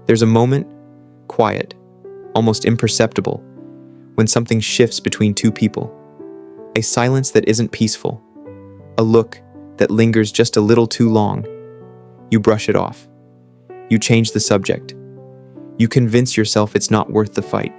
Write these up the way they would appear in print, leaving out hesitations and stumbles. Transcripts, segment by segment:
There's a moment, quiet, almost imperceptible, when something shifts between two people. A silence that isn't peaceful. A look that lingers just a little too long. You brush it off. You change the subject. You convince yourself it's not worth the fight.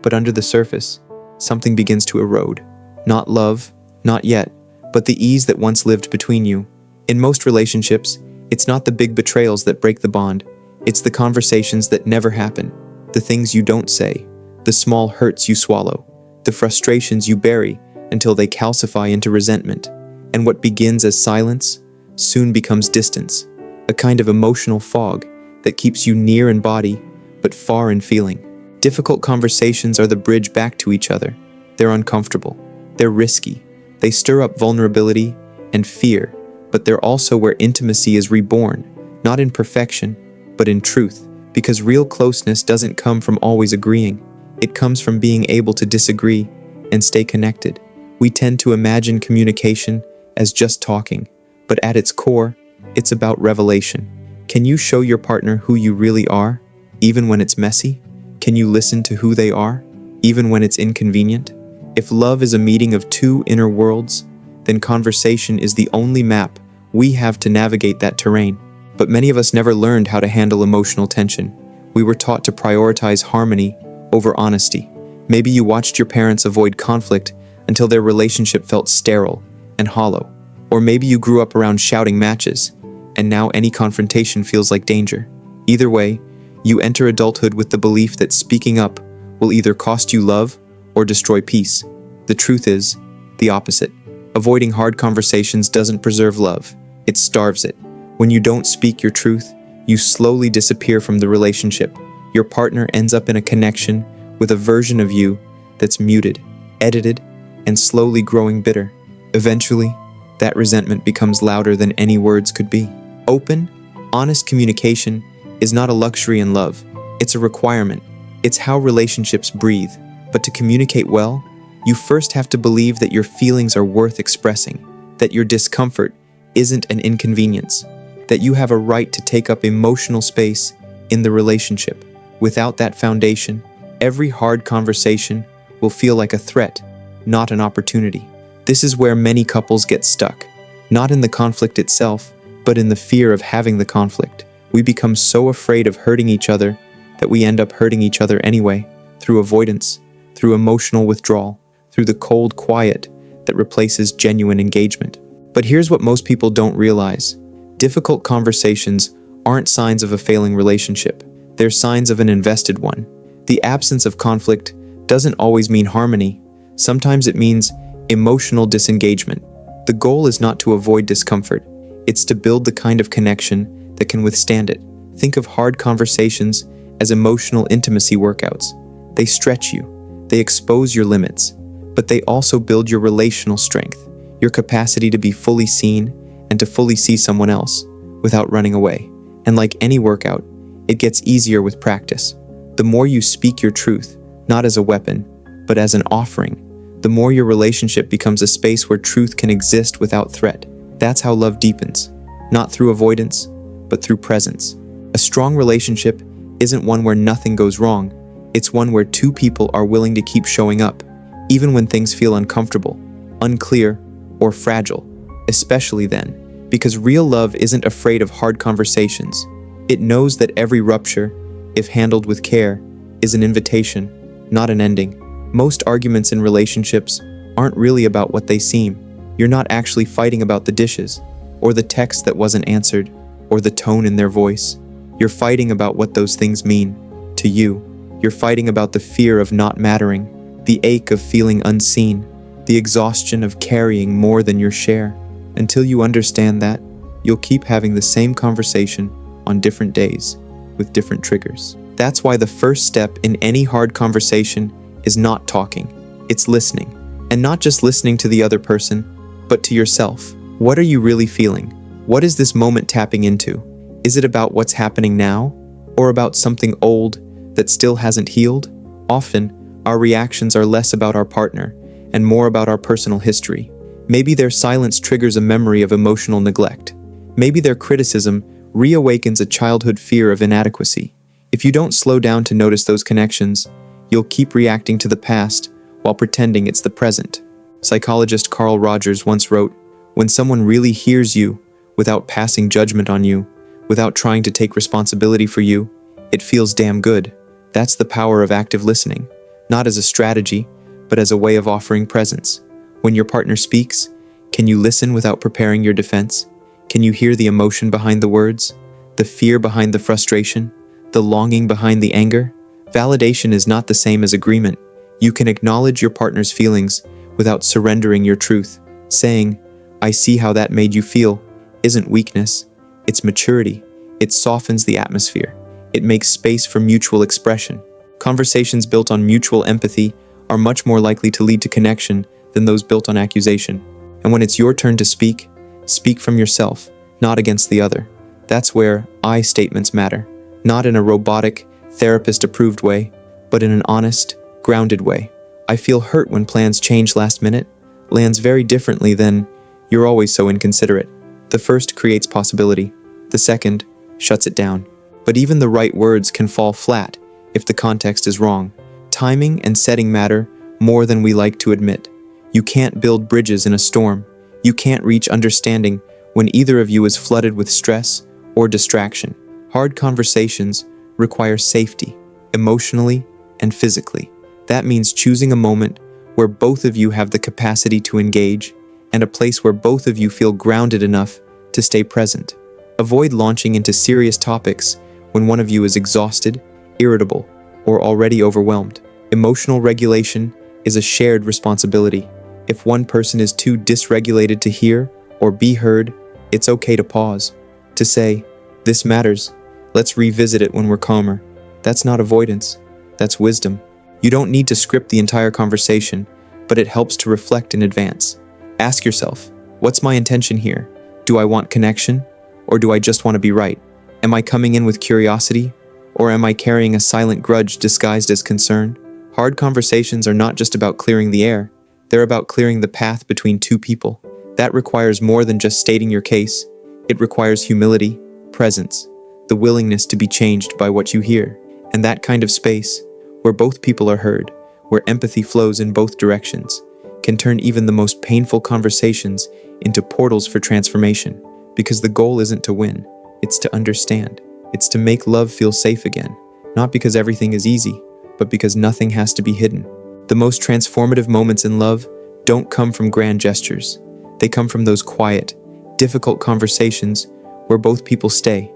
But under the surface, something begins to erode. Not love, not yet, but the ease that once lived between you. In most relationships, it's not the big betrayals that break the bond. It's the conversations that never happen. The things you don't say. The small hurts you swallow. The frustrations you bury until they calcify into resentment. And what begins as silence soon becomes distance. A kind of emotional fog that keeps you near in body, but far in feeling. Difficult conversations are the bridge back to each other. They're uncomfortable. They're risky. They stir up vulnerability and fear, but they're also where intimacy is reborn, not in perfection, but in truth. Because real closeness doesn't come from always agreeing. It comes from being able to disagree and stay connected. We tend to imagine communication as just talking, but at its core, it's about revelation. Can you show your partner who you really are, even when it's messy? Can you listen to who they are, even when it's inconvenient? If love is a meeting of two inner worlds, then conversation is the only map we have to navigate that terrain. But many of us never learned how to handle emotional tension. We were taught to prioritize harmony over honesty. Maybe you watched your parents avoid conflict until their relationship felt sterile and hollow. Or maybe you grew up around shouting matches, and now any confrontation feels like danger. Either way, you enter adulthood with the belief that speaking up will either cost you love or destroy peace. The truth is the opposite. Avoiding hard conversations doesn't preserve love, it starves it. When you don't speak your truth, you slowly disappear from the relationship. Your partner ends up in a connection with a version of you that's muted, edited, and slowly growing bitter. Eventually, that resentment becomes louder than any words could be. Open, honest communication is not a luxury in love. It's a requirement. It's how relationships breathe. But to communicate well, you first have to believe that your feelings are worth expressing, that your discomfort isn't an inconvenience, that you have a right to take up emotional space in the relationship. Without that foundation, every hard conversation will feel like a threat, not an opportunity. This is where many couples get stuck, not in the conflict itself, but in the fear of having the conflict. We become so afraid of hurting each other that we end up hurting each other anyway, through avoidance, through emotional withdrawal, through the cold quiet that replaces genuine engagement. But here's what most people don't realize. Difficult conversations aren't signs of a failing relationship. They're signs of an invested one. The absence of conflict doesn't always mean harmony. Sometimes it means emotional disengagement. The goal is not to avoid discomfort. It's to build the kind of connection that can withstand it. Think of hard conversations as emotional intimacy workouts. They stretch you. They expose your limits. But they also build your relational strength, your capacity to be fully seen and to fully see someone else without running away. And like any workout, it gets easier with practice. The more you speak your truth, not as a weapon, but as an offering, the more your relationship becomes a space where truth can exist without threat. That's how love deepens, not through avoidance, but through presence. A strong relationship isn't one where nothing goes wrong. It's one where two people are willing to keep showing up, even when things feel uncomfortable, unclear, or fragile. Especially then, because real love isn't afraid of hard conversations. It knows that every rupture, if handled with care, is an invitation, not an ending. Most arguments in relationships aren't really about what they seem. You're not actually fighting about the dishes, or the text that wasn't answered, or the tone in their voice. You're fighting about what those things mean to you. You're fighting about the fear of not mattering, the ache of feeling unseen, the exhaustion of carrying more than your share. Until you understand that, you'll keep having the same conversation on different days, with different triggers. That's why the first step in any hard conversation is not talking, it's listening. And not just listening to the other person, but to yourself. What are you really feeling? What is this moment tapping into? Is it about what's happening now, or about something old that still hasn't healed? Often, our reactions are less about our partner and more about our personal history. Maybe their silence triggers a memory of emotional neglect. Maybe their criticism reawakens a childhood fear of inadequacy. If you don't slow down to notice those connections, you'll keep reacting to the past while pretending it's the present. Psychologist Carl Rogers once wrote, "When someone really hears you without passing judgment on you, without trying to take responsibility for you, it feels damn good." That's the power of active listening, not as a strategy, but as a way of offering presence. When your partner speaks, can you listen without preparing your defense? Can you hear the emotion behind the words, the fear behind the frustration, the longing behind the anger? Validation is not the same as agreement. You can acknowledge your partner's feelings without surrendering your truth. Saying, "I see how that made you feel," isn't weakness, it's maturity. It softens the atmosphere. It makes space for mutual expression. Conversations built on mutual empathy are much more likely to lead to connection than those built on accusation. And when it's your turn to speak, speak from yourself, not against the other. That's where I statements matter, not in a robotic, therapist-approved way, but in an honest, grounded way. "I feel hurt when plans change last minute" lands very differently than "you're always so inconsiderate." The first creates possibility. The second shuts it down. But even the right words can fall flat if the context is wrong. Timing and setting matter more than we like to admit. You can't build bridges in a storm. You can't reach understanding when either of you is flooded with stress or distraction. Hard conversations require safety, emotionally and physically. That means choosing a moment where both of you have the capacity to engage and a place where both of you feel grounded enough to stay present. Avoid launching into serious topics when one of you is exhausted, irritable, or already overwhelmed. Emotional regulation is a shared responsibility. If one person is too dysregulated to hear or be heard, it's okay to pause, to say, "This matters, let's revisit it when we're calmer." That's not avoidance, that's wisdom. You don't need to script the entire conversation, but it helps to reflect in advance. Ask yourself, what's my intention here? Do I want connection, or do I just want to be right? Am I coming in with curiosity, or am I carrying a silent grudge disguised as concern? Hard conversations are not just about clearing the air, they're about clearing the path between two people. That requires more than just stating your case. It requires humility, presence, the willingness to be changed by what you hear. And that kind of space, where both people are heard, where empathy flows in both directions, can turn even the most painful conversations into portals for transformation. Because the goal isn't to win, it's to understand. It's to make love feel safe again, not because everything is easy, but because nothing has to be hidden. The most transformative moments in love don't come from grand gestures. They come from those quiet, difficult conversations where both people stay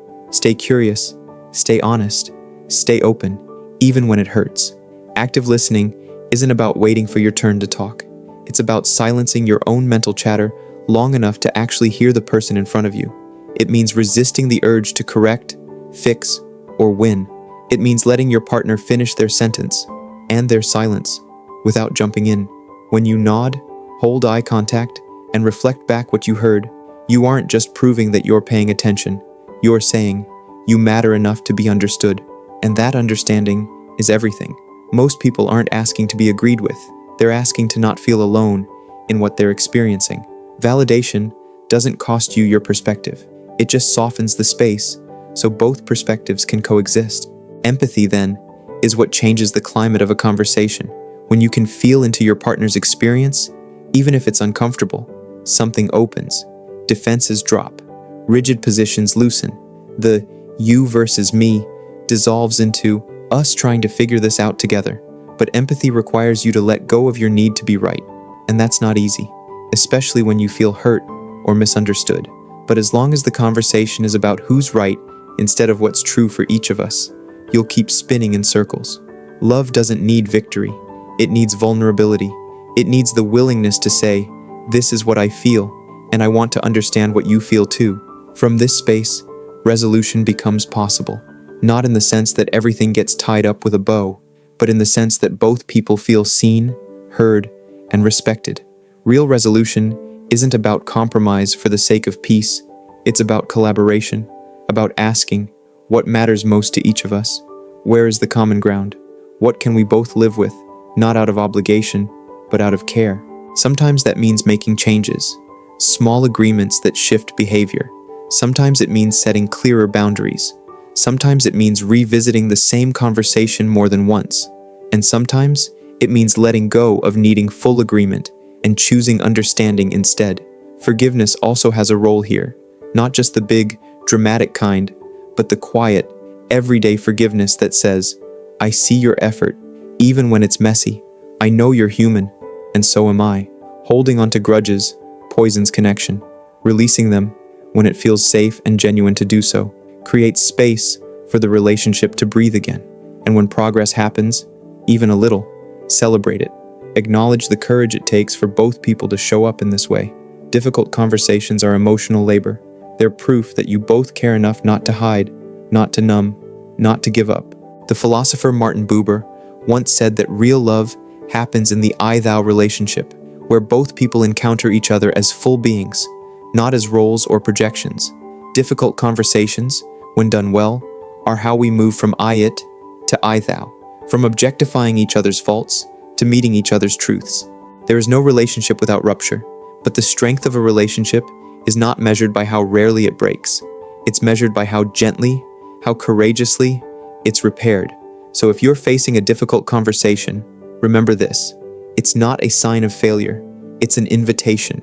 curious, stay honest, stay open, even when it hurts. Active listening isn't about waiting for your turn to talk. It's about silencing your own mental chatter long enough to actually hear the person in front of you. It means resisting the urge to correct, fix, or win. It means letting your partner finish their sentence and their silence without jumping in. When you nod, hold eye contact, and reflect back what you heard, you aren't just proving that you're paying attention. You're saying, "You matter enough to be understood." And that understanding is everything. Most people aren't asking to be agreed with. They're asking to not feel alone in what they're experiencing. Validation doesn't cost you your perspective. It just softens the space so both perspectives can coexist. Empathy, then, is what changes the climate of a conversation. When you can feel into your partner's experience, even if it's uncomfortable, something opens. Defenses drop. Rigid positions loosen. The you versus me dissolves into us trying to figure this out together. But empathy requires you to let go of your need to be right. And that's not easy, especially when you feel hurt or misunderstood. But as long as the conversation is about who's right instead of what's true for each of us, you'll keep spinning in circles. Love doesn't need victory. It needs vulnerability. It needs the willingness to say, "This is what I feel, and I want to understand what you feel too." From this space, resolution becomes possible. Not in the sense that everything gets tied up with a bow, but in the sense that both people feel seen, heard, and respected. Real resolution isn't about compromise for the sake of peace. It's about collaboration, about asking, what matters most to each of us? Where is the common ground? What can we both live with, not out of obligation, but out of care? Sometimes that means making changes, small agreements that shift behavior. Sometimes it means setting clearer boundaries. Sometimes it means revisiting the same conversation more than once. And sometimes it means letting go of needing full agreement and choosing understanding instead. Forgiveness also has a role here, not just the big, dramatic kind, but the quiet, everyday forgiveness that says, I see your effort, even when it's messy. I know you're human, and so am I. Holding onto grudges poisons connection. Releasing them, when it feels safe and genuine to do so, creates space for the relationship to breathe again. And when progress happens, even a little, celebrate it. Acknowledge the courage it takes for both people to show up in this way. Difficult conversations are emotional labor. They're proof that you both care enough not to hide, not to numb, not to give up. The philosopher Martin Buber once said that real love happens in the I-thou relationship, where both people encounter each other as full beings, not as roles or projections. Difficult conversations, when done well, are how we move from I-it to I-thou, from objectifying each other's faults to meeting each other's truths. There is no relationship without rupture, but the strength of a relationship is not measured by how rarely it breaks. It's measured by how gently, how courageously it's repaired. So if you're facing a difficult conversation, remember this: it's not a sign of failure. It's an invitation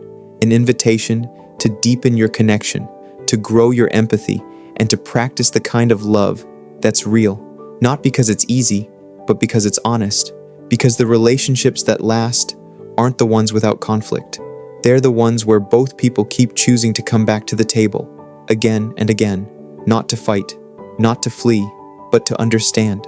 to deepen your connection, to grow your empathy, and to practice the kind of love that's real, not because it's easy, but because it's honest. Because the relationships that last aren't the ones without conflict. They're the ones where both people keep choosing to come back to the table, again and again, not to fight, not to flee, but to understand.